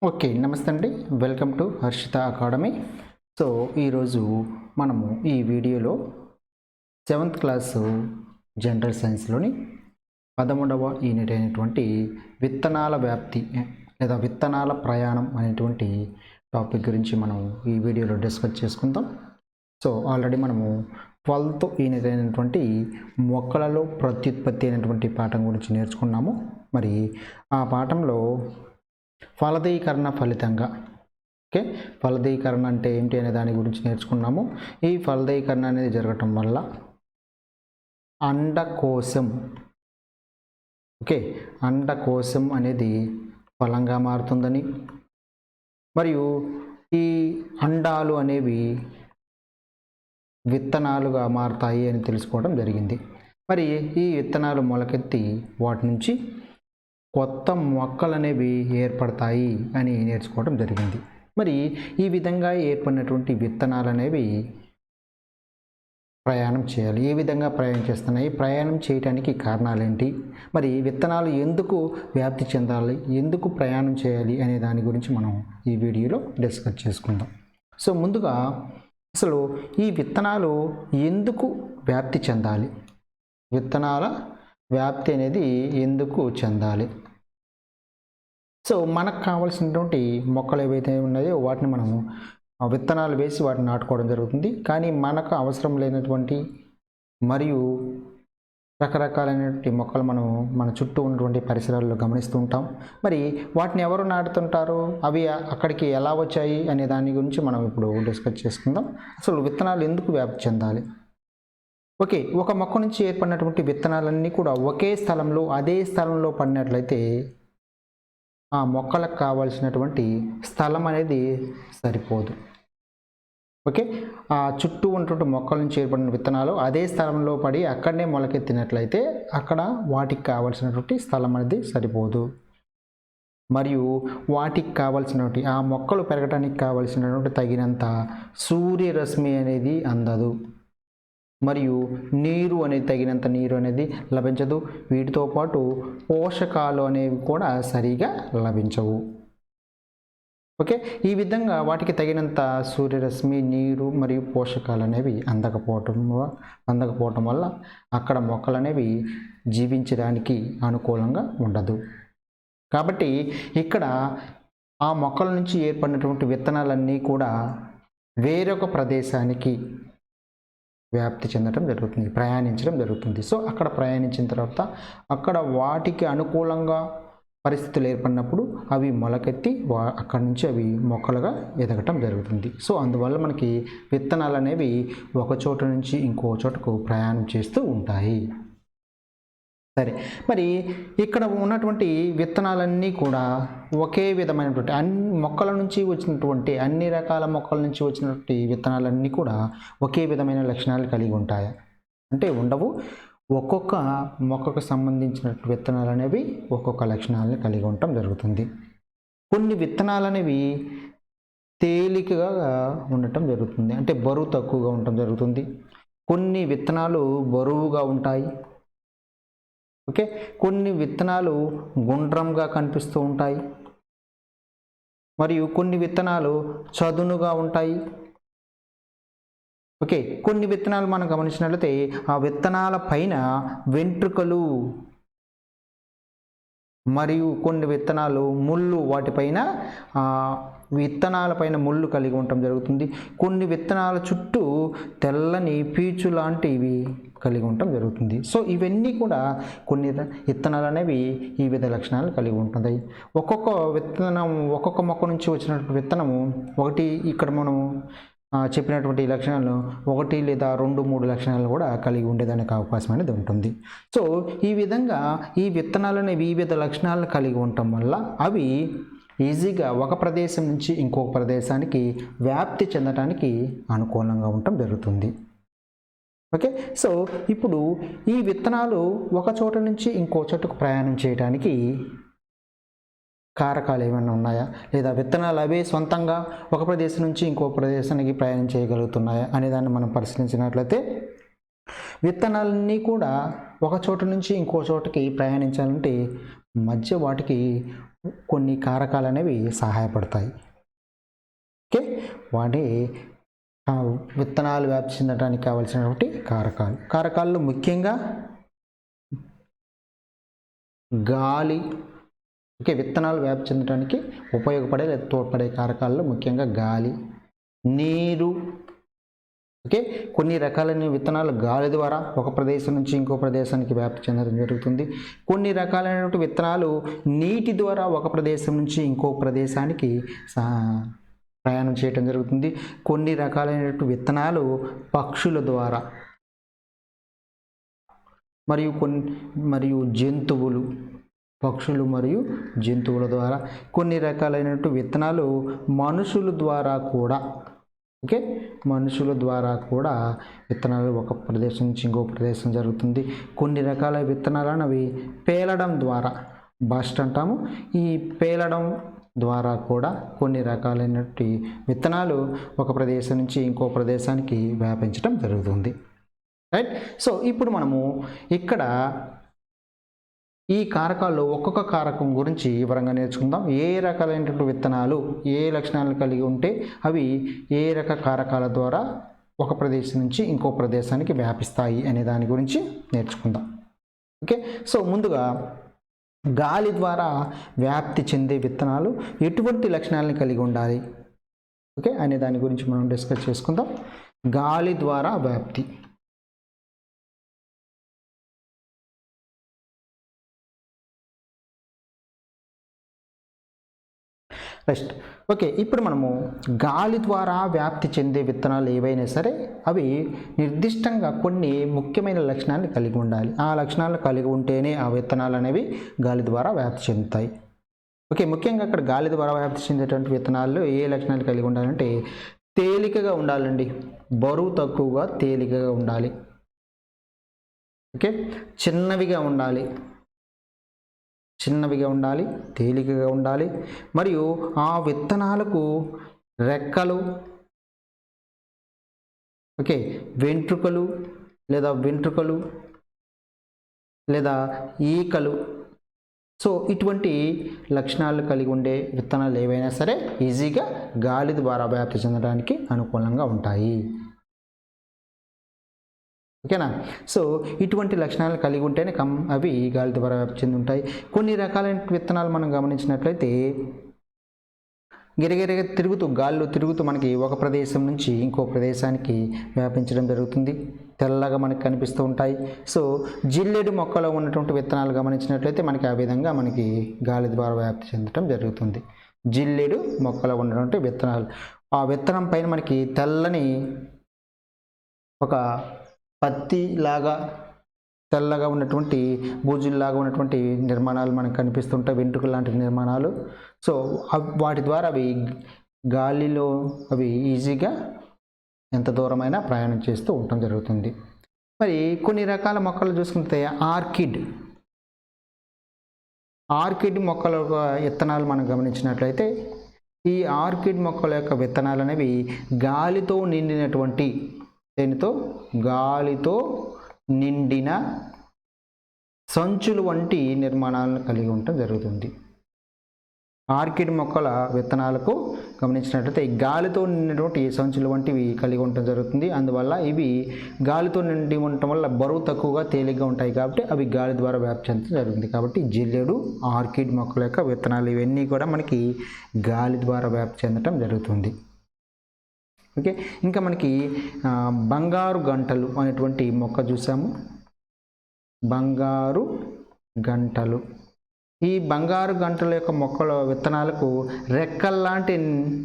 Okay. నమస్తే అండి. Welcome to Harshitha academy. So, ఈరోజు మనము ఈ వీడియోలో 7th క్లాసు జనరల్ సైన్స్‌లోని 13వ యూనిట్ అయినటువంటి విత్తనాల వ్యాప్తి లేదా విత్తనాల ప్రయాణం అనేటువంటి టాపిక్ గురించి మనం ఈ వీడియోలో డిస్కస్ చేసుకుందాం. సో, ఆల్రెడీ మనము 12th యూనిట్ అయినటువంటి మొక్కలలో ప్రత్యుత్పత్తి అనేటువంటి పాఠం గురించి నేర్చుకున్నాము. మరి ఆ పాఠంలో ఫలదీకరణ ఫలితంగా ఫలదీకరణ అంటే ఏంటి అనే దాని గురించి నేర్చుకున్నాము. ఈ ఫలదీకరణ అనేది జరగటం వల్ల అండకోశం అండకోశం అనేది ఫలంగా మారుతుందని, మరియు ఈ అండాలు అనేవి విత్తనాలుగా మారుతాయి అని తెలుసుకోవడం జరిగింది. మరి ఈ విత్తనాలు మొలకెత్తి వాటి నుంచి కొత్త మొక్కలు అనేవి ఏర్పడతాయి అని నేర్చుకోవడం జరిగింది. మరి ఈ విధంగా ఏర్పడినటువంటి విత్తనాలు అనేవి ప్రయాణం చేయాలి. ఏ విధంగా ప్రయాణం చేస్తున్నాయి, ప్రయాణం చేయడానికి కారణాలు ఏంటి, మరి విత్తనాలు ఎందుకు వ్యాప్తి చెందాలి, ఎందుకు ప్రయాణం చేయాలి అనే దాని గురించి మనం ఈ వీడియోలో డిస్కస్ చేసుకుందాం. సో, ముందుగా అసలు ఈ విత్తనాలు ఎందుకు వ్యాప్తి చెందాలి, విత్తనాల వ్యాప్తి అనేది ఎందుకు చెందాలి. సో, మనకు కావాల్సినటువంటి మొక్కలు ఏవైతే ఉన్నాయో వాటిని మనము విత్తనాలు వేసి వాటిని నాటుకోవడం జరుగుతుంది. కానీ మనకు అవసరం లేనటువంటి మరియు రకరకాలైనటువంటి మొక్కలు మనం మన చుట్టూ ఉన్నటువంటి పరిసరాల్లో గమనిస్తూ ఉంటాం. మరి వాటిని ఎవరు నాటుతుంటారు, అవి అక్కడికి ఎలా వచ్చాయి అనే దాని గురించి మనం ఇప్పుడు డిస్కస్ చేసుకుందాం. అసలు విత్తనాలు ఎందుకు వ్యాప్తి చెందాలి. ఒక మొక్క నుంచి ఏర్పడినటువంటి విత్తనాలన్నీ కూడా ఒకే స్థలంలో అదే స్థలంలో పడినట్లయితే ఆ మొక్కలకు కావాల్సినటువంటి స్థలం అనేది సరిపోదు. ఆ చుట్టూ ఉన్నటువంటి మొక్కల నుంచి ఏర్పడిన విత్తనాలు అదే స్థలంలో పడి అక్కడనే మొలకెత్తినట్లయితే అక్కడ వాటికి కావాల్సినటువంటి స్థలం అనేది సరిపోదు. మరియు వాటికి కావాల్సినటువంటి ఆ మొక్కలు పెరగడానికి కావాల్సినటువంటి తగినంత సూర్యరశ్మి అనేది అందదు, మరియు తగినంత నీరు అనేది లభించదు. వీటితో పాటు పోషకాలు అనేవి కూడా సరిగా లభించవు. ఈ విధంగా వాటికి తగినంత సూర్యరశ్మి, నీరు మరియు పోషకాలు అనేవి అందకపోవటం వల్ల అక్కడ మొక్కలు అనేవి జీవించడానికి అనుకూలంగా ఉండదు. కాబట్టి ఇక్కడ ఆ మొక్కల నుంచి ఏర్పడినటువంటి విత్తనాలన్నీ కూడా వేరొక ప్రదేశానికి వ్యాప్తి చెందడం జరుగుతుంది, ప్రయాణించడం జరుగుతుంది. సో, అక్కడ ప్రయాణించిన తర్వాత అక్కడ వాటికి అనుకూలంగా పరిస్థితులు ఏర్పడినప్పుడు అవి మొలకెత్తి అక్కడి నుంచి అవి మొక్కలుగా ఎదగటం జరుగుతుంది. సో, అందువల్ల మనకి విత్తనాలు అనేవి ఒక చోట నుంచి ఇంకో చోటకు ప్రయాణం చేస్తూ ఉంటాయి. సరే, మరి ఇక్కడ ఉన్నటువంటి విత్తనాలన్నీ కూడా ఒకే విధమైనటువంటి మొక్కల నుంచి వచ్చినటువంటి అన్ని రకాల మొక్కల నుంచి వచ్చినటువంటి విత్తనాలన్నీ కూడా ఒకే విధమైన లక్షణాలు కలిగి ఉంటాయి అంటే ఉండవు. ఒక్కొక్క మొక్కకు సంబంధించిన విత్తనాలు అనేవి ఒక్కొక్క లక్షణాలను కలిగి ఉండటం జరుగుతుంది. కొన్ని విత్తనాలు అనేవి తేలికగా ఉండటం జరుగుతుంది, అంటే బరువు తక్కువగా ఉండటం జరుగుతుంది. కొన్ని విత్తనాలు బరువుగా ఉంటాయి. కొన్ని విత్తనాలు గుండ్రంగా కనిపిస్తూ ఉంటాయి, మరియు కొన్ని విత్తనాలు చదునుగా ఉంటాయి. కొన్ని విత్తనాలు మనం గమనించినట్లయితే ఆ విత్తనాల పైన వెంట్రుకలు, మరియు కొన్ని విత్తనాలు ముళ్ళు, వాటిపైన విత్తనాల పైన ముళ్ళు కలిగి ఉండటం జరుగుతుంది. కొన్ని విత్తనాల చుట్టూ తెల్లని పీచు లాంటివి కలిగి ఉండటం జరుగుతుంది. సో, ఇవన్నీ కూడా కొన్ని విత్తనాలు అనేవి ఈ విధ లక్షణాలు కలిగి ఉంటాయి. ఒక్కొక్క మొక్క నుంచి వచ్చినటువంటి విత్తనము ఇక్కడ మనం చెప్పినటువంటి లక్షణాలు 1 లేదా 2, 3 లక్షణాలు కూడా కలిగి ఉండేదానికి అవకాశం అనేది ఉంటుంది. సో, ఈ విధంగా ఈ విత్తనాలు అనేవి వివిధ లక్షణాలను కలిగి ఉండటం వల్ల అవి ఈజీగా ఒక ప్రదేశం నుంచి ఇంకొక ప్రదేశానికి వ్యాప్తి చెందడానికి అనుకూలంగా ఉండటం జరుగుతుంది. సో, ఇప్పుడు ఈ విత్తనాలు ఒక చోట నుంచి ఇంకో చోటకు ప్రయాణం చేయడానికి కారకాలు ఏమైనా ఉన్నాయా, లేదా విత్తనాలు అవే సొంతంగా ఒక ప్రదేశం నుంచి ఇంకో ప్రదేశానికి ప్రయాణం చేయగలుగుతున్నాయా అనే దాన్ని మనం పరిశీలించినట్లయితే విత్తనాలన్నీ కూడా ఒక చోట నుంచి ఇంకో చోటకి ప్రయాణించాలంటే మధ్య వాటికి కొన్ని కారకాలు అనేవి సహాయపడతాయి. ఓకే, వాటి విత్తనాలు వ్యాప్తి చెందడానికి కావలసినటువంటి కారకాల్లో ముఖ్యంగా గాలి, ఓకే, విత్తనాలు వ్యాప్తి చెందడానికి ఉపయోగపడే లేదా తోడ్పడే కారకాల్లో ముఖ్యంగా గాలి, నీరు, ఓకే, కొన్ని రకాలైన విత్తనాలు గాలి ద్వారా ఒక ప్రదేశం నుంచి ఇంకో ప్రదేశానికి వ్యాప్తి చెందడం జరుగుతుంది. కొన్ని రకాలైనటువంటి విత్తనాలు నీటి ద్వారా ఒక ప్రదేశం నుంచి ఇంకో ప్రదేశానికి ప్రయాణం చేయడం జరుగుతుంది. కొన్ని రకాలైనటువంటి విత్తనాలు పక్షుల ద్వారా మరియు జంతువులు, పక్షులు మరియు జంతువుల ద్వారా, కొన్ని రకాలైనటువంటి విత్తనాలు మనుషుల ద్వారా కూడా, ఓకే, మనుషుల ద్వారా కూడా విత్తనాలు ఒక ప్రదేశం నుంచి ఇంకో ప్రదేశం జరుగుతుంది. కొన్ని రకాల విత్తనాలను అవి పేలడం ద్వారా, బస్ట్ అంటాము, ఈ పేలడం ద్వారా కూడా కొన్ని రకాలైనటువంటి విత్తనాలు ఒక ప్రదేశం నుంచి ఇంకో ప్రదేశానికి వ్యాపించడం జరుగుతుంది. రైట్. సో ఇప్పుడు మనము ఇక్కడ ఈ కారకాల్లో ఒక్కొక్క కారకం గురించి వివరంగా నేర్చుకుందాం. ఏ రకాలైనటువంటి విత్తనాలు ఏ లక్షణాలను కలిగి ఉంటే అవి ఏ రక కారకాల ద్వారా ఒక ప్రదేశం నుంచి ఇంకో ప్రదేశానికి వ్యాపిస్తాయి అనే దాని గురించి నేర్చుకుందాం. ఓకే, సో ముందుగా గాలి ద్వారా వ్యాప్తి చెందే విత్తనాలు ఎటువంటి లక్షణాలను కలిగి ఉండాలి, ఓకే, అనే దాని గురించి మనం డిస్కస్ చేసుకుందాం. గాలి ద్వారా వ్యాప్తి. నెక్స్ట్, ఓకే, ఇప్పుడు మనము గాలి ద్వారా వ్యాప్తి చెందే విత్తనాలు ఏవైనా సరే అవి నిర్దిష్టంగా కొన్ని ముఖ్యమైన లక్షణాలను కలిగి ఉండాలి. ఆ లక్షణాలు కలిగి ఉంటేనే ఆ విత్తనాలు అనేవి గాలి ద్వారా వ్యాప్తి చెందుతాయి. ఓకే, ముఖ్యంగా అక్కడ గాలి ద్వారా వ్యాప్తి చెందేటువంటి విత్తనాలు ఏ లక్షణాలు కలిగి ఉండాలంటే తేలికగా ఉండాలండి, బరువు తక్కువగా తేలికగా ఉండాలి, ఓకే, చిన్నవిగా ఉండాలి, తేలికగా ఉండాలి, మరియు ఆ విత్తనాలకు రెక్కలు, ఓకే, వెంట్రుకలు లేదా ఈకలు, సో ఇటువంటి లక్షణాలు కలిగి ఉండే విత్తనాలు ఏవైనా సరే ఈజీగా గాలి ద్వారా వ్యాప్తి చెందడానికి అనుకూలంగా ఉంటాయి. ఓకేనా, సో ఇటువంటి లక్షణాలు కలిగి ఉంటేనే అవి గాలి ద్వారా వ్యాప్తి చెంది ఉంటాయి. కొన్ని రకాలైన విత్తనాలు మనం గమనించినట్లయితే గిరగిరగా గాలిలో తిరుగుతూ మనకి ఒక ప్రదేశం నుంచి ఇంకో ప్రదేశానికి వ్యాపించడం జరుగుతుంది, తెల్లగా మనకి కనిపిస్తూ ఉంటాయి. సో జిల్లేడు మొక్కలో ఉన్నటువంటి విత్తనాలు గమనించినట్లయితే మనకి ఆ విధంగా మనకి గాలి ద్వారా వ్యాప్తి చెందడం జరుగుతుంది. జిల్లేడు మొక్కలో ఉన్నటువంటి విత్తనాలు, ఆ విత్తనం పైన మనకి తెల్లని ఒక పత్తిలాగా తెల్లగా ఉన్నటువంటి బూజుల్లాగా ఉన్నటువంటి నిర్మాణాలు మనకు కనిపిస్తుంటాయి, వెంట్రుకలు లాంటి నిర్మాణాలు. సో వాటి ద్వారా అవి గాలిలో ఈజీగా ఎంత దూరమైనా ప్రయాణం చేస్తూ ఉండటం జరుగుతుంది. మరి కొన్ని రకాల మొక్కలు చూసుకుంటే ఆర్కిడ్ మొక్కల విత్తనాలు మనం గమనించినట్లయితే ఈ ఆర్కిడ్ మొక్కల యొక్క విత్తనాలు అనేవి గాలితో నిండిన సంచులు వంటి నిర్మాణాలను కలిగి ఉండటం జరుగుతుంది. ఆర్కిడ్ మొక్కల విత్తనాలకు గమనించినట్లయితే గాలితో నిండినటువంటి సంచులు వంటివి కలిగి ఉండటం జరుగుతుంది. అందువల్ల ఇవి గాలితో నిండి ఉండటం వల్ల బరువు తక్కువగా తేలిగ్గా ఉంటాయి కాబట్టి అవి గాలి ద్వారా వ్యాప్తి చెందడం జరుగుతుంది. కాబట్టి జిల్లేడు, ఆర్కిడ్ మొక్కల యొక్క విత్తనాలు ఇవన్నీ కూడా మనకి గాలి ద్వారా వ్యాప్తి చెందటం జరుగుతుంది. ఓకే, ఇంకా మనకి బంగారు గంటలు అనేటువంటి మొక్క చూసాము. బంగారు గంటలు, ఈ బంగారు గంటల యొక్క మొక్కల విత్తనాలకు రెక్కల్లాంటి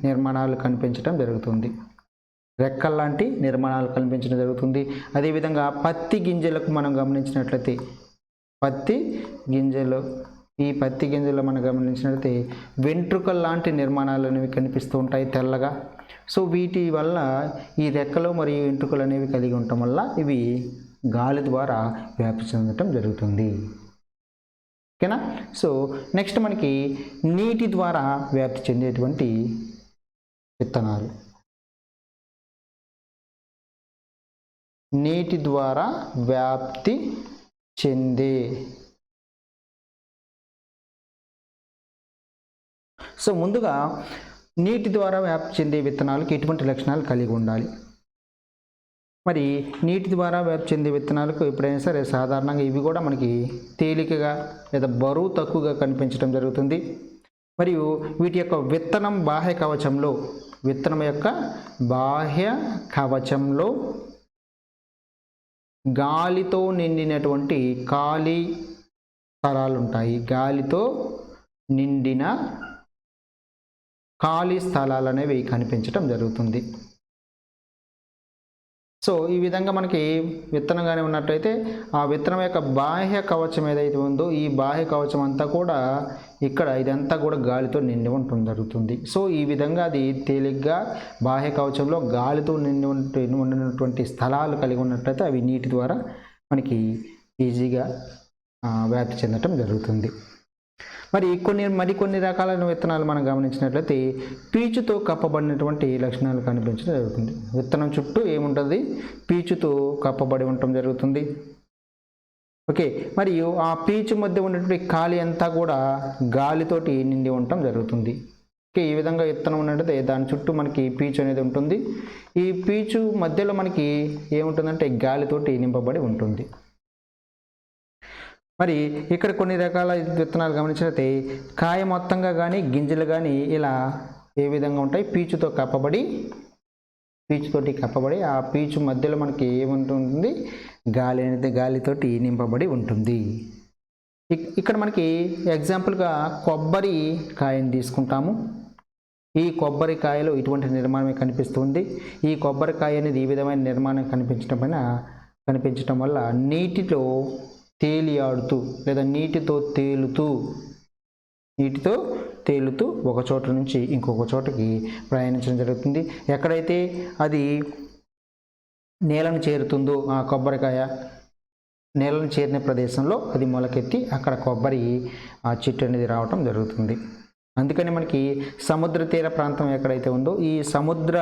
నిర్మాణాలు కనిపించడం జరుగుతుంది. అదేవిధంగా పత్తి గింజలకు మనం గమనించినట్లయితే ఈ పత్తి గింజలు మనం గమనించినట్లయితే వెంట్రుకల లాంటి నిర్మాణాలు అనేవి కనిపిస్తూ ఉంటాయి తెల్లగా. సో వీటి వల్ల ఈ రెక్కలు మరియు వెంట్రుకలు అనేవి కలిగి ఉండటం వల్ల ఇవి గాలి ద్వారా వ్యాప్తి చెందటం జరుగుతుంది. ఓకేనా, సో నెక్స్ట్ మనకి నీటి ద్వారా వ్యాప్తి చెందేటువంటి విత్తనాలు. నీటి ద్వారా వ్యాప్తి చెందే సో ముందుగా నీటి ద్వారా వ్యాప్తి చెందే విత్తనాలకు ఎటువంటి లక్షణాలు కలిగి ఉండాలి? మరి నీటి ద్వారా వ్యాప్తి చెందే విత్తనాలకు ఎప్పుడైనా సరే సాధారణంగా ఇవి కూడా మనకి తేలికగా లేదా బరువు తక్కువగా కనిపించడం జరుగుతుంది. మరియు వీటి యొక్క విత్తనం యొక్క బాహ్య కవచంలో గాలితో నిండినటువంటి ఖాళీ స్థలాలు ఉంటాయి. గాలితో నిండిన ఖాళీ స్థలాలు అనేవి కనిపించడం జరుగుతుంది. సో ఈ విధంగా మనకి విత్తనంగానే ఉన్నట్టయితే ఆ విత్తనం యొక్క బాహ్య కవచం ఏదైతే ఉందో ఈ బాహ్య కవచం అంతా కూడా ఇదంతా కూడా గాలితో నిండి ఉండటం జరుగుతుంది. సో ఈ విధంగా అది తేలిగ్గా బాహ్య కవచంలో గాలితో ఉండినటువంటి స్థలాలు కలిగి ఉన్నట్లయితే అవి నీటి ద్వారా మనకి ఈజీగా వ్యాప్తి చెందటం జరుగుతుంది. మరికొన్ని రకాలైన విత్తనాలు మనం గమనించినట్లయితే పీచుతో కప్పబడినటువంటి లక్షణాలు కనిపించడం జరుగుతుంది. విత్తనం చుట్టూ ఏముంటుంది? పీచుతో కప్పబడి ఉండటం జరుగుతుంది. ఓకే, మరియు ఆ పీచు మధ్య ఉన్నటువంటి ఖాళీ అంతా కూడా గాలితోటి నిండి ఉండటం జరుగుతుంది. ఓకే, ఈ విధంగా విత్తనం ఉన్నట్టయితే దాని చుట్టూ మనకి పీచు అనేది ఉంటుంది. ఈ పీచు మధ్యలో మనకి ఏముంటుందంటే గాలితోటి నింపబడి ఉంటుంది. మరి ఇక్కడ కొన్ని రకాల విత్తనాలు గమనించినట్లయితే కాయ మొత్తంగా కానీ గింజలు కానీ ఇలా ఏ విధంగా ఉంటాయి? పీచుతోటి కప్పబడి ఆ పీచు మధ్యలో మనకి ఏముంటుంది? గాలితోటి నింపబడి ఉంటుంది. ఇక్కడ మనకి ఎగ్జాంపుల్గా కొబ్బరి కాయని తీసుకుంటాము. ఈ కొబ్బరికాయలో ఇటువంటి నిర్మాణమే కనిపిస్తుంది. ఈ కొబ్బరికాయ అనేది ఈ విధమైన నిర్మాణం కనిపించడం వల్ల నీటిలో తేలియాడుతూ లేదా నీటితో తేలుతూ ఒక చోట నుంచి ఇంకొక చోటకి ప్రయాణించడం జరుగుతుంది. ఎక్కడైతే అది నేలను చేరుతుందో ఆ కొబ్బరికాయ నేలను చేరిన ప్రదేశంలో అది మొలకెత్తి అక్కడ కొబ్బరి చెట్టు అనేది రావటం జరుగుతుంది. అందుకని మనకి సముద్ర తీర ప్రాంతం ఎక్కడైతే ఉందో ఈ సముద్ర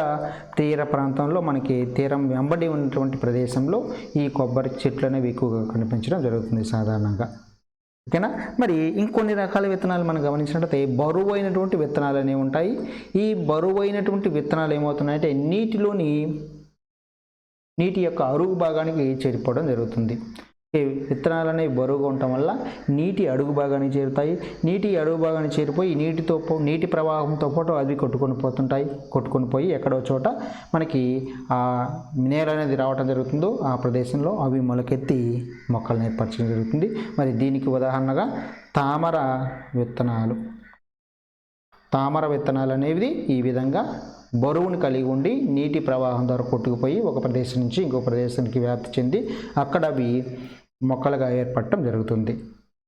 తీర ప్రాంతంలో మనకి తీరం వెంబడి ఉన్నటువంటి ప్రదేశంలో ఈ కొబ్బరి చెట్లు అనేవి ఎక్కువగా కనిపించడం జరుగుతుంది సాధారణంగా. ఓకేనా? మరి ఇంకొన్ని రకాల విత్తనాలు మనం గమనించినట్లయితే బరువైనటువంటి విత్తనాలు అనేవి ఉంటాయి. ఈ బరువైనటువంటి విత్తనాలు ఏమవుతున్నాయంటే నీటి యొక్క అడుగు భాగానికి చేరిపోవడం జరుగుతుంది. విత్తనాలు అనేవి బరువుగా ఉండటం వల్ల నీటి అడుగు భాగానికి చేరుతాయి. నీటి అడుగు భాగానికి చేరిపోయి నీటి ప్రవాహంతో పాటు అవి కొట్టుకొని పోయి ఎక్కడో చోట మనకి ఆ నేల అనేది రావటం జరుగుతుందో ఆ ప్రదేశంలో అవి మొలకెత్తి మొక్కలను ఏర్పరచడం జరుగుతుంది. మరి దీనికి ఉదాహరణగా తామర విత్తనాలు అనేవి ఈ విధంగా బరువును కలిగి ఉండి నీటి ప్రవాహం ద్వారా కొట్టుకుపోయి ఒక ప్రదేశం నుంచి ఇంకో ప్రదేశానికి వ్యాప్తి చెంది అక్కడ అవి మొక్కలుగా ఏర్పడటం జరుగుతుంది.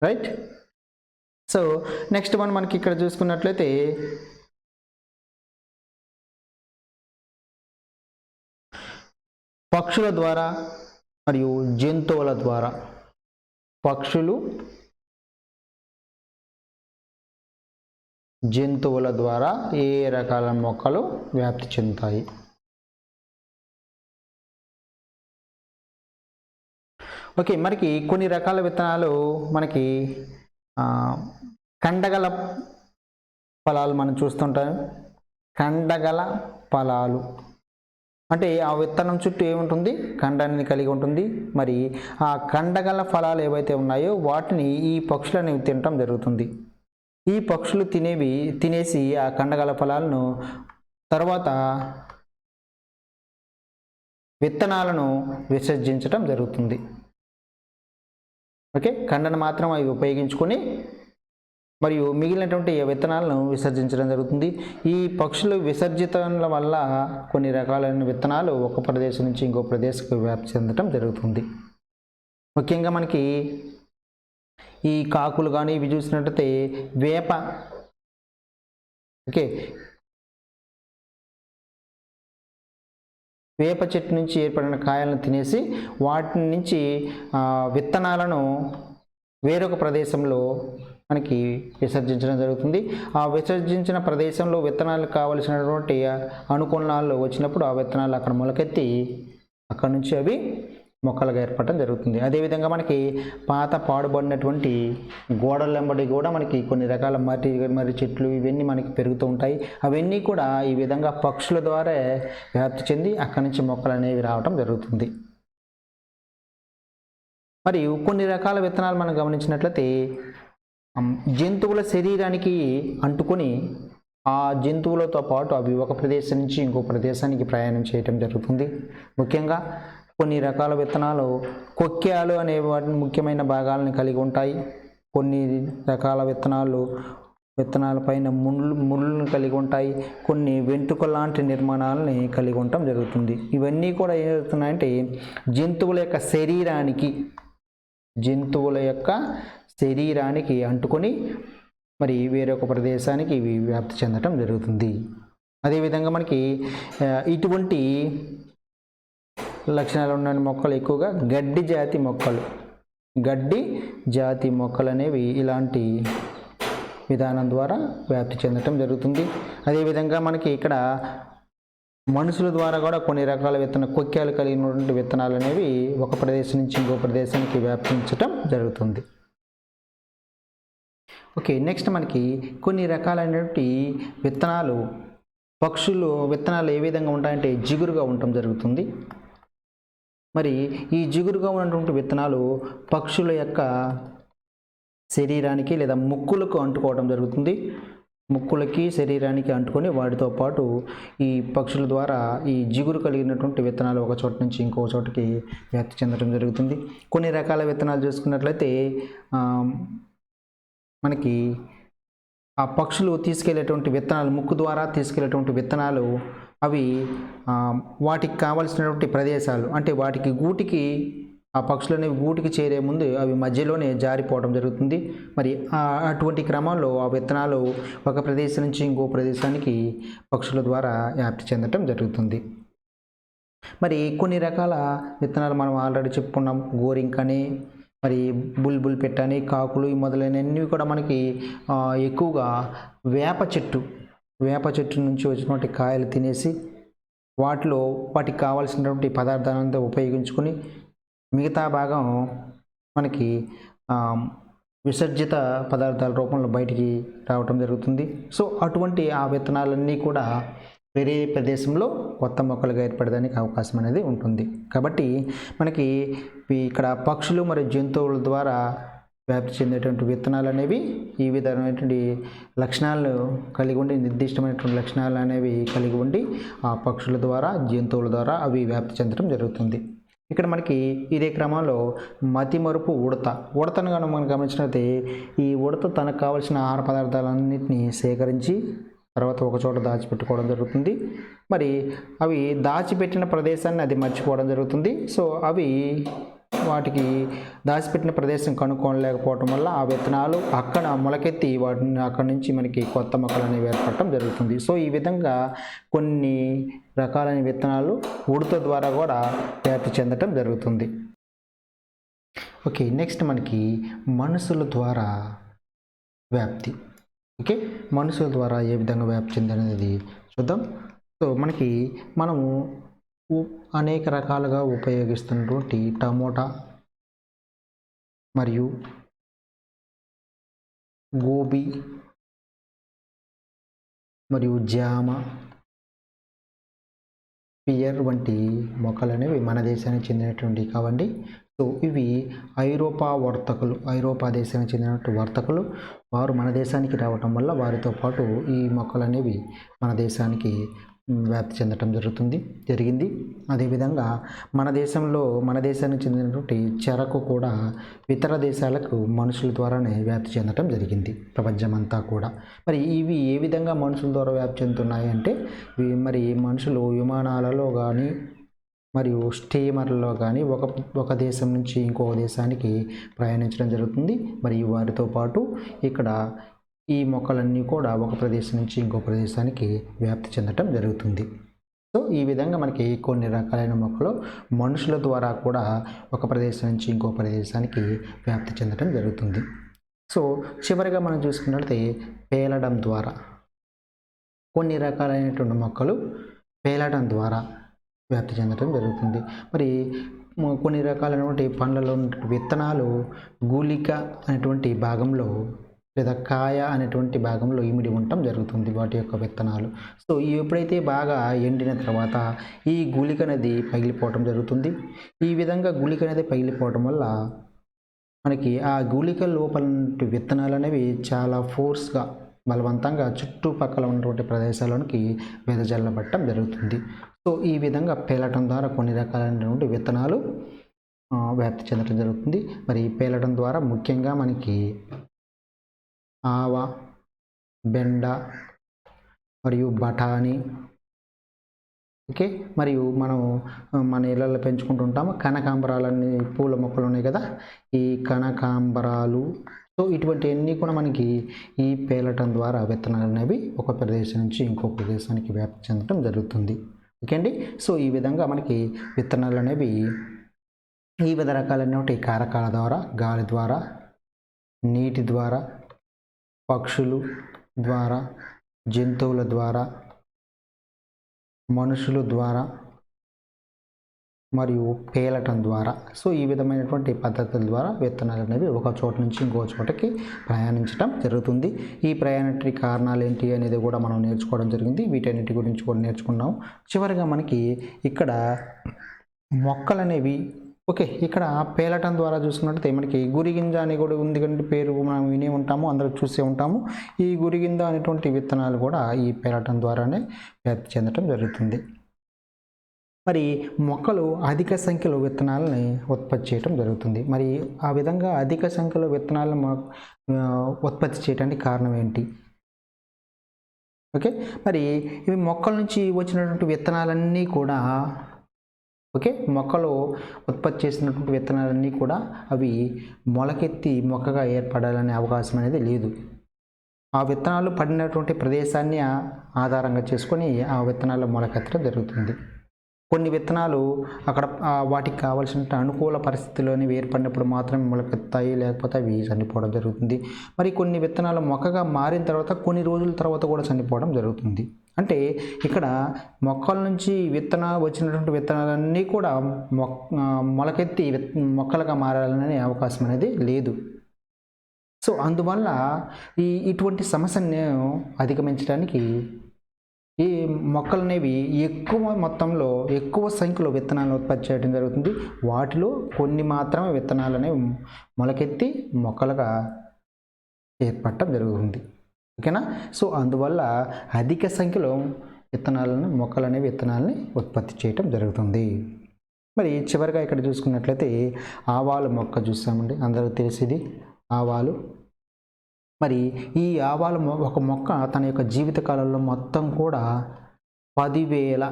రైట్? సో నెక్స్ట్ మనకి ఇక్కడ చూసుకున్నట్లయితే పక్షుల ద్వారా మరియు జంతువుల ద్వారా జంతువుల ద్వారా ఏ రకాల మొక్కలు వ్యాప్తి చెందుతాయి? ఓకే, మనకి కొన్ని రకాల విత్తనాలు మనకి కండగల ఫలాలు మనం చూస్తుంటాం. కండగల ఫలాలు అంటే ఆ విత్తనం చుట్టూ ఏముంటుంది? ఖండాన్ని కలిగి ఉంటుంది. మరి ఆ కండగల ఫలాలు ఏవైతే ఉన్నాయో వాటిని ఈ పక్షులు అనేవి తినటం జరుగుతుంది. ఈ పక్షులు తినేసి ఆ కండగల ఫలాలను తర్వాత విత్తనాలను విసర్జించటం జరుగుతుంది. ఓకే, ఖండను మాత్రం అవి ఉపయోగించుకొని మరియు మిగిలినటువంటి విత్తనాలను విసర్జించడం జరుగుతుంది. ఈ పక్షులు విసర్జితాల వల్ల కొన్ని రకాలైన విత్తనాలు ఒక ప్రదేశం నుంచి ఇంకో ప్రదేశంకు వ్యాప్తి చెందడం జరుగుతుంది. ముఖ్యంగా మనకి ఈ కాకులు కానీ ఇవి చూసినట్టయితే వేప చెట్టు నుంచి ఏర్పడిన కాయలను తినేసి వాటి నుంచి విత్తనాలను వేరొక ప్రదేశంలో మనకి విసర్జించడం జరుగుతుంది. ఆ విసర్జించిన ప్రదేశంలో విత్తనాలకు కావలసినటువంటి అనుకూలాలు వచ్చినప్పుడు ఆ విత్తనాలు అక్కడ మొలకెత్తి అక్కడ నుంచి అవి మొక్కలుగా ఏర్పడటం జరుగుతుంది. అదేవిధంగా మనకి పాత పాడుబడినటువంటి గోడల వెంబడి కూడా మనకి కొన్ని రకాల మరి చెట్లు ఇవన్నీ మనకి పెరుగుతూ ఉంటాయి. అవన్నీ కూడా ఈ విధంగా పక్షుల ద్వారా వ్యాప్తి చెంది అక్కడి నుంచి మొక్కలు అనేవి రావటం జరుగుతుంది. మరియు కొన్ని రకాల విత్తనాలు మనం గమనించినట్లయితే జంతువుల శరీరానికి అంటుకొని ఆ జంతువులతో పాటు అవి ఒక ప్రదేశం నుంచి ఇంకో ప్రదేశానికి ప్రయాణం చేయటం జరుగుతుంది. ముఖ్యంగా కొన్ని రకాల విత్తనాలు కొక్యాలు అనే వాటి ముఖ్యమైన భాగాలను కలిగి ఉంటాయి. కొన్ని రకాల విత్తనాలపైన ముళ్ళను కలిగి ఉంటాయి. కొన్ని వెంట్రుక లాంటి నిర్మాణాలని కలిగి ఉండటం జరుగుతుంది. ఇవన్నీ కూడా ఏం జరుగుతున్నాయంటే జంతువుల యొక్క శరీరానికి అంటుకొని మరి వేరొక ప్రదేశానికి ఇవి వ్యాప్తి చెందటం జరుగుతుంది. అదేవిధంగా మనకి ఇటువంటి లక్షణాలు ఉన్న మొక్కలు ఎక్కువగా గడ్డి జాతి మొక్కలు అనేవి ఇలాంటి విధానం ద్వారా వ్యాప్తి చెందటం జరుగుతుంది. అదేవిధంగా మనకి ఇక్కడ మనుషుల ద్వారా కూడా కొన్ని రకాల కొక్యాలు కలిగినటువంటి విత్తనాలు అనేవి ఒక ప్రదేశం నుంచి ఇంకో ప్రదేశానికి వ్యాపించటం జరుగుతుంది. ఓకే, నెక్స్ట్ మనకి కొన్ని రకాలైనటువంటి విత్తనాలు ఏ విధంగా ఉంటాయంటే జిగురుగా ఉండటం జరుగుతుంది. మరి ఈ జిగురుగా ఉన్నటువంటి విత్తనాలు పక్షుల యొక్క శరీరానికి లేదా ముక్కులకు అంటుకోవడం జరుగుతుంది. ముక్కులకి శరీరానికి అంటుకొని వాటితో పాటు ఈ పక్షుల ద్వారా ఈ జిగురు కలిగినటువంటి విత్తనాలు ఒక చోట నుంచి ఇంకో చోటకి వ్యాప్తి చెందడం జరుగుతుంది. కొన్ని రకాల విత్తనాలు చూసుకున్నట్లయితే మనకి ఆ పక్షులు తీసుకెళ్లేటువంటి విత్తనాలు, ముక్కు ద్వారా తీసుకెళ్లేటువంటి విత్తనాలు అవి వాటికి కావలసినటువంటి ప్రదేశాలు అంటే ఆ పక్షులు అనేవి గూటికి చేరే ముందు అవి మధ్యలోనే జారిపోవడం జరుగుతుంది. మరి అటువంటి క్రమంలో ఆ విత్తనాలు ఒక ప్రదేశం నుంచి ఇంకో ప్రదేశానికి పక్షుల ద్వారా వ్యాప్తి చెందటం జరుగుతుంది. మరి కొన్ని రకాల విత్తనాలు మనం ఆల్రెడీ చెప్పుకున్నాం. గోరింకని, మరి బుల్బుల్ పెట్టని, కాకులు మొదలైనవి కూడా మనకి ఎక్కువగా వేప చెట్టు నుంచి వచ్చినటువంటి కాయలు తినేసి వాటికి కావాల్సినటువంటి పదార్థాలంతా ఉపయోగించుకొని మిగతా భాగం మనకి విసర్జిత పదార్థాల రూపంలో బయటికి రావటం జరుగుతుంది. సో అటువంటి ఆ విత్తనాలన్నీ కూడా వేరే ప్రదేశంలో కొత్త మొక్కలుగా ఏర్పడడానికి అవకాశం అనేది ఉంటుంది. కాబట్టి మనకి ఇక్కడ పక్షులు మరియు జంతువుల ద్వారా వ్యాప్తి చెందేటువంటి విత్తనాలు అనేవి ఈ విధమైనటువంటి లక్షణాలను కలిగి ఉండి, నిర్దిష్టమైనటువంటి లక్షణాలు అనేవి కలిగి ఉండి ఆ పక్షుల ద్వారా జంతువుల ద్వారా అవి వ్యాప్తి చెందడం జరుగుతుంది. ఇక్కడ మనకి ఇదే క్రమంలో మతిమరుపు ఉడతను కనుక మనం గమనించినట్లయితే ఈ ఉడత తనకు కావలసిన ఆహార పదార్థాలన్నింటినీ సేకరించి తర్వాత ఒక చోట దాచిపెట్టుకోవడం జరుగుతుంది. మరి అవి దాచిపెట్టిన ప్రదేశాన్ని అది మర్చిపోవడం జరుగుతుంది. సో అవి వాటికి దాచిపెట్టిన ప్రదేశం కనుక్కోలేకపోవడం వల్ల ఆ విత్తనాలు అక్కడ మొలకెత్తి వాటిని అక్కడి నుంచి మనకి కొత్త మొక్కలు అనేవి ఏర్పడటం జరుగుతుంది. సో ఈ విధంగా కొన్ని రకాలైన విత్తనాలు ఉడత ద్వారా కూడా వ్యాప్తి చెందటం జరుగుతుంది. ఓకే, నెక్స్ట్ మనకి మనుషుల ద్వారా వ్యాప్తి. ఓకే, మనుషుల ద్వారా ఏ విధంగా వ్యాప్తి చెందనేది చూద్దాం. సో మనము అనేక రకాలుగా ఉపయోగిస్తున్నటువంటి టమోటా మరియు గోబీ మరియు జామ, పియర్ వంటి మొక్కలు అనేవి మన దేశానికి చెందినటువంటి కావండి. సో ఇవి ఐరోపా దేశానికి చెందినటువంటి వర్తకులు వారు మన దేశానికి రావటం వల్ల వారితో పాటు ఈ మొక్కలు అనేవి మన దేశానికి వ్యాప్తి చెందటం జరిగింది. అదేవిధంగా మన దేశానికి చెందినటువంటి చెరకు కూడా ఇతర దేశాలకు మనుషుల ద్వారానే వ్యాప్తి చెందటం జరిగింది ప్రపంచమంతా కూడా. మరి ఇవి ఏ విధంగా మనుషుల ద్వారా వ్యాప్తి చెందుతున్నాయి అంటే మరి మనుషులు విమానాలలో కానీ మరియు స్టీమర్లలో కానీ ఒక దేశం నుంచి ఇంకొక దేశానికి ప్రయాణించడం జరుగుతుంది. మరియు వారితో పాటు ఇక్కడ ఈ మొక్కలన్నీ కూడా ఒక ప్రదేశం నుంచి ఇంకో ప్రదేశానికి వ్యాప్తి చెందటం జరుగుతుంది. సో ఈ విధంగా మనకి కొన్ని రకాలైన మొక్కలు మనుషుల ద్వారా కూడా ఒక ప్రదేశం నుంచి ఇంకో ప్రదేశానికి వ్యాప్తి చెందటం జరుగుతుంది. సో చివరిగా మనం చూసుకున్నట్లయితే పేలడం ద్వారా కొన్ని రకాలైనటువంటి మొక్కలు పేలడం ద్వారా వ్యాప్తి చెందడం జరుగుతుంది. మరి కొన్ని రకాలైనటువంటి పండ్లలో ఉన్న విత్తనాలు గుళిక అనేటువంటి భాగంలో లేదా కాయ అనేటువంటి భాగంలో ఇమిడి ఉండటం జరుగుతుంది వాటి యొక్క విత్తనాలు. సో ఎప్పుడైతే బాగా ఎండిన తర్వాత ఈ గుళిక అనేది పగిలిపోవటం జరుగుతుంది. ఈ విధంగా గుళిక అనేది పగిలిపోవటం వల్ల మనకి ఆ గుళిక లోపల విత్తనాలు అనేవి చాలా ఫోర్స్గా బలవంతంగా చుట్టుపక్కల ఉన్నటువంటి ప్రదేశాలలోనికి వెదజల్లబట్టడం జరుగుతుంది. సో ఈ విధంగా పేలటం ద్వారా కొన్ని రకాలైనటువంటి విత్తనాలు వ్యాప్తి చెందడం జరుగుతుంది. మరి పేలటం ద్వారా ముఖ్యంగా మనకి ఆవ, బెండ మరియు బఠానీ, ఓకే, మరియు మనం మన ఇళ్ళల్లో పెంచుకుంటూ ఉంటాము కనకాంబరాలన్నీ పూల మొక్కలు ఉన్నాయి కదా, ఈ కనకాంబరాలు. సో ఇటువంటివన్నీ కూడా మనకి ఈ పేలటం ద్వారా విత్తనాలు అనేవి ఒక ప్రదేశం నుంచి ఇంకో ప్రదేశానికి వ్యాప్తి చెందడం జరుగుతుంది. ఓకే అండి. సో ఈ విధంగా మనకి విత్తనాలు అనేవి వివిధ రకాలైనటువంటి కారకాల ద్వారా, గాలి ద్వారా, నీటి ద్వారా, పక్షులు ద్వారా, జంతువుల ద్వారా, మనుషుల ద్వారా మరియు పేలటం ద్వారా, సో ఈ విధమైనటువంటి పద్ధతుల ద్వారా విత్తనాలు అనేవి ఒక చోట నుంచి ఇంకో చోటకి ప్రయాణించడం జరుగుతుంది. ఈ ప్రయాణానికి కారణాలు ఏంటి అనేది కూడా మనం నేర్చుకోవడం జరిగింది. వీటన్నిటి గురించి కూడా నేర్చుకున్నాం. చివరిగా మనకి ఇక్కడ మొక్కలు అనేవి, ఓకే, ఇక్కడ పేలటం ద్వారా చూసుకున్నట్లయితే మనకి గురిగింజ అని కూడా ఉంది కంటే పేరు మనం వినే ఉంటాము, అందరూ చూసే ఉంటాము. ఈ గురిగింజ అనేటువంటి విత్తనాలు కూడా ఈ పేలటం ద్వారానే వ్యాప్తి చెందడం జరుగుతుంది. మరి మొక్కలు అధిక సంఖ్యలో విత్తనాలని ఉత్పత్తి చేయడం జరుగుతుంది. మరి ఆ విధంగా అధిక సంఖ్యలో విత్తనాలను ఉత్పత్తి చేయడానికి కారణం ఏంటి? ఓకే, మరి ఇవి మొక్కల నుంచి వచ్చినటువంటి విత్తనాలన్నీ కూడా, ఓకే, మొక్కలు ఉత్పత్తి చేసినటువంటి విత్తనాలన్నీ కూడా అవి మొలకెత్తి మొక్కగా ఏర్పడాలనే అవకాశం అనేది లేదు. ఆ విత్తనాలు పడినటువంటి ప్రదేశాన్ని ఆధారంగా చేసుకొని ఆ విత్తనాలు మొలకెత్తడం జరుగుతుంది. కొన్ని విత్తనాలు అక్కడ వాటికి కావాల్సిన అనుకూల పరిస్థితుల్లోని ఏర్పడినప్పుడు మాత్రమే మొలకెత్తాయి, లేకపోతే అవి చనిపోవడం జరుగుతుంది. మరి కొన్ని విత్తనాలు మొక్కగా మారిన తర్వాత కొన్ని రోజుల తర్వాత కూడా చనిపోవడం జరుగుతుంది. అంటే ఇక్కడ మొక్కల నుంచి వచ్చినటువంటి విత్తనాలన్నీ కూడా మొలకెత్తి మొక్కలుగా మారాలనే అవకాశం అనేది లేదు. సో అందువల్ల ఇటువంటి సమస్యను అధిగమించడానికి ఈ మొక్కలు అనేవి ఎక్కువ మొత్తంలో ఎక్కువ సంఖ్యలో విత్తనాలను ఉత్పత్తి చేయడం జరుగుతుంది. వాటిలో కొన్ని మాత్రమే విత్తనాలు అనేవి మొలకెత్తి మొక్కలుగా ఏర్పడటం జరుగుతుంది. ఓకేనా. సో అందువల్ల అధిక సంఖ్యలో మొక్కలు అనేవి విత్తనాలని ఉత్పత్తి చేయటం జరుగుతుంది. మరి చివరిగా ఇక్కడ చూసుకున్నట్లయితే ఆవాలు మొక్క చూసామండి, అందరూ తెలిసింది ఆవాలు. మరి ఈ ఆవాల ఒక మొక్క తన యొక్క జీవితకాలంలో మొత్తం కూడా 10,000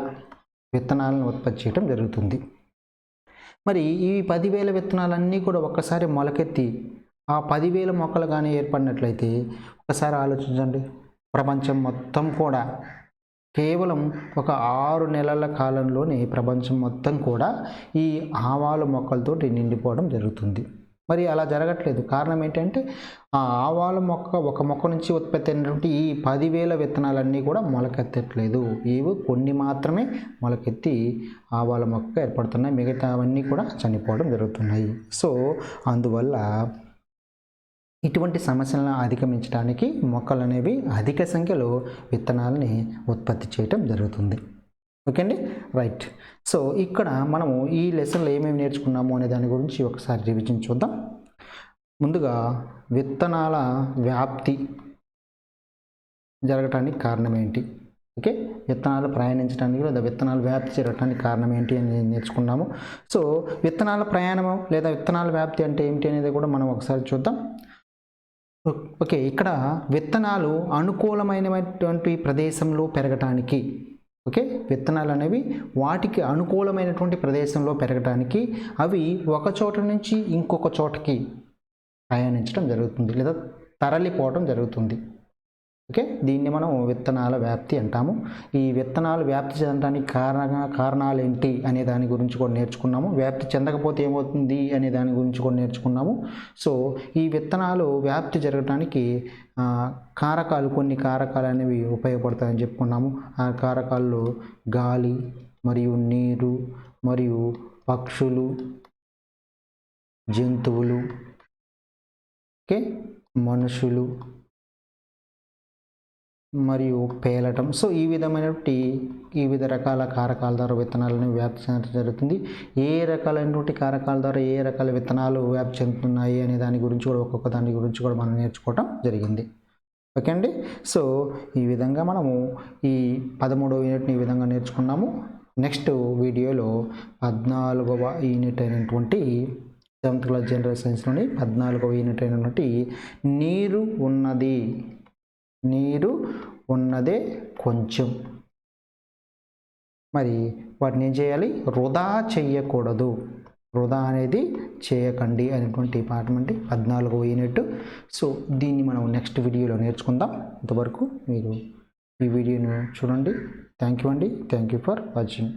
విత్తనాలను ఉత్పత్తి చేయడం జరుగుతుంది. మరి ఈ 10,000 విత్తనాలన్నీ కూడా ఒక్కసారి మొలకెత్తి ఆ 10,000 మొక్కలు కానీ ఏర్పడినట్లయితే ఒకసారి ఆలోచించండి, ప్రపంచం మొత్తం కూడా కేవలం ఒక 6 నెలల కాలంలోనే ప్రపంచం మొత్తం కూడా ఈ ఆవాల మొక్కలతో నిండిపోవడం జరుగుతుంది. మరి అలా జరగట్లేదు. కారణం ఏంటంటే ఆ ఆవాల మొక్క ఒక మొక్క నుంచి ఉత్పత్తి అయినటువంటి ఈ 10,000 విత్తనాలన్నీ కూడా మొలకెత్తట్లేదు. ఇవి కొన్ని మాత్రమే మొలకెత్తి ఆవాల మొక్క ఏర్పడుతున్నాయి, మిగతావన్నీ కూడా చనిపోవడం జరుగుతున్నాయి. సో అందువల్ల ఇటువంటి సమస్యలను అధిగమించడానికి మొక్కలు అనేవి అధిక సంఖ్యలో విత్తనాలని ఉత్పత్తి చేయటం జరుగుతుంది. ఓకే అండి, రైట్. సో ఇక్కడ మనము ఈ లెసన్లో ఏమేమి నేర్చుకున్నాము అనే దాని గురించి ఒకసారి రివిజన్ చూద్దాం. ముందుగా విత్తనాల వ్యాప్తి జరగటానికి కారణం ఏంటి, ఓకే, విత్తనాలు ప్రయాణించడానికి లేదా విత్తనాలు వ్యాప్తి జరగటానికి కారణం ఏంటి అని నేర్చుకున్నాము. సో విత్తనాల ప్రయాణము లేదా విత్తనాల వ్యాప్తి అంటే ఏమిటి అనేది కూడా మనం ఒకసారి చూద్దాం. ఓకే, ఇక్కడ విత్తనాలు అనుకూలమైనటువంటి ప్రదేశంలో పెరగటానికి, ఓకే, విత్తనాలు అనేవి వాటికి అనుకూలమైనటువంటి ప్రదేశంలో పెరగడానికి అవి ఒక చోట నుంచి ఇంకొక చోటకి ప్రయాణించడం జరుగుతుంది లేదా తరలిపోవడం జరుగుతుంది. ఓకే, దీన్ని మనం విత్తనాల వ్యాప్తి అంటాము. ఈ విత్తనాలు వ్యాప్తి చెందడానికి కారణాలు ఏంటి అనే దాని గురించి కూడా నేర్చుకున్నాము. వ్యాప్తి చెందకపోతే ఏమవుతుంది అనే దాని గురించి కూడా నేర్చుకున్నాము. సో ఈ విత్తనాలు వ్యాప్తి జరగడానికి కొన్ని కారకాలు అనేవి ఉపయోగపడతాయని చెప్పుకున్నాము. ఆ కారకాల్లో గాలి మరియు నీరు మరియు పక్షులు, జంతువులు, ఓకే, మనుషులు మరియు పేలటం. సో ఈ విధమైనటువంటి వివిధ రకాల కారకాల ద్వారా విత్తనాలను వ్యాప్తి చెందడం జరుగుతుంది. ఏ రకాలైనటువంటి కారకాల ద్వారా ఏ రకాల విత్తనాలు వ్యాప్తి చెందుతున్నాయి అనే దాని గురించి కూడా ఒక్కొక్క దాని గురించి కూడా మనం నేర్చుకోవటం జరిగింది. ఓకే అండి. సో ఈ విధంగా మనము ఈ 13వ యూనిట్ని ఈ విధంగా నేర్చుకున్నాము. నెక్స్ట్ వీడియోలో 14వ యూనిట్ అయినటువంటి 7th క్లాస్ జనరల్ సైన్స్లోని 14వ యూనిట్ అయినటువంటి నీరు ఉన్నదే కొంచెం, మరి వాటిని ఏం చేయాలి, వృధా చెయ్యకూడదు, వృధా అనేది చేయకండి అనేటువంటి పాఠం అంటే 14వ యూనిట్. సో దీన్ని మనం నెక్స్ట్ వీడియోలో నేర్చుకుందాం. ఇంతవరకు మీరు ఈ వీడియోను చూడండి. థ్యాంక్ యూ అండి. Thank you for watching.